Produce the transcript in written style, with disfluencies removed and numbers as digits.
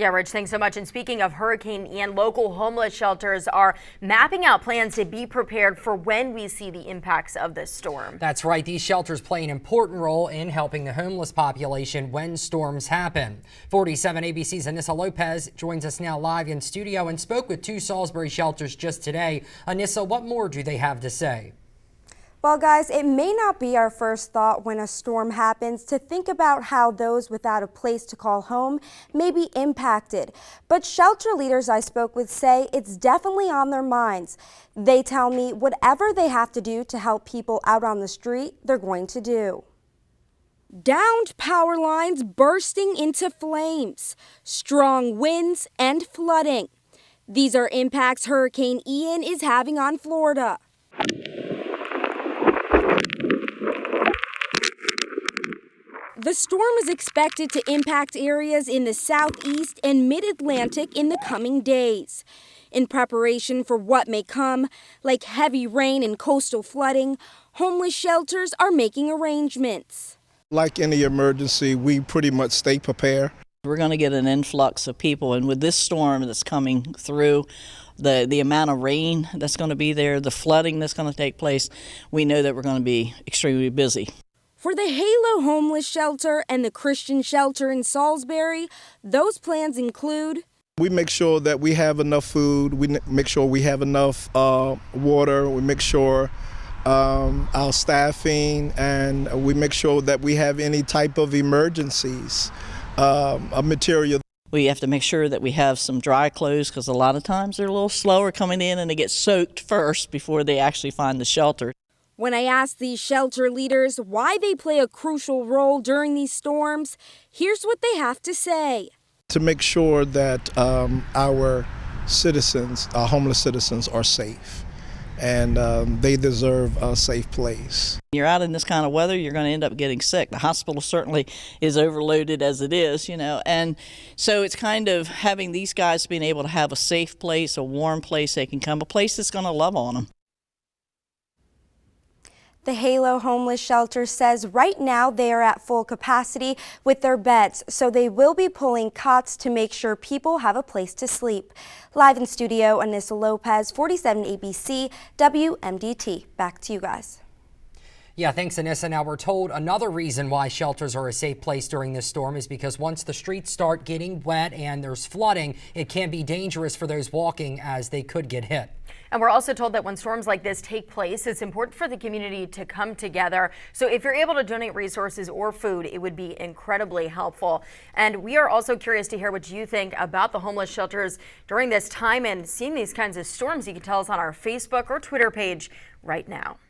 Yeah, Rich, thanks so much. And speaking of Hurricane Ian, local homeless shelters are mapping out plans to be prepared for when we see the impacts of this storm. That's right. These shelters play an important role in helping the homeless population when storms happen. 47 ABC's Anissa Lopez joins us now live in studio and spoke with two Salisbury shelters just today. Anissa, what more do they have to say? Well, guys, it may not be our first thought when a storm happens to think about how those without a place to call home may be impacted. But shelter leaders I spoke with say it's definitely on their minds. They tell me whatever they have to do to help people out on the street, they're going to do. Downed power lines bursting into flames, strong winds and flooding. These are impacts Hurricane Ian is having on Florida. The storm is expected to impact areas in the southeast and mid-Atlantic in the coming days. In preparation for what may come, like heavy rain and coastal flooding, homeless shelters are making arrangements. Like any emergency, we pretty much stay prepared. We're going to get an influx of people, and with this storm that's coming through, the amount of rain that's going to be there, the flooding that's going to take place, we know that we're going to be extremely busy. For the Halo Homeless Shelter and the Christian Shelter in Salisbury, those plans include: we make sure that we have enough food, we make sure we have enough water, we make sure our staffing, and we make sure that we have any type of emergencies of material. We have to make sure that we have some dry clothes because a lot of times they're a little slower coming in and they get soaked first before they actually find the shelter. When I asked these shelter leaders why they play a crucial role during these storms, here's what they have to say. To make sure that our citizens, our homeless citizens, are safe, and they deserve a safe place. You're out in this kind of weather, you're going to end up getting sick. The hospital certainly is overloaded as it is, and so it's kind of having these guys being able to have a safe place, a warm place they can come, a place that's going to love on them. The Halo Homeless Shelter says right now they are at full capacity with their beds, so they will be pulling cots to make sure people have a place to sleep. Live in studio, Anissa Lopez, 47 ABC, WMDT. Back to you guys. Yeah, thanks, Anissa. Now, we're told another reason why shelters are a safe place during this storm is because once the streets start getting wet and there's flooding, it can be dangerous for those walking as they could get hit. And we're also told that when storms like this take place, it's important for the community to come together. So if you're able to donate resources or food, it would be incredibly helpful. And we are also curious to hear what you think about the homeless shelters during this time and seeing these kinds of storms. You can tell us on our Facebook or Twitter page right now.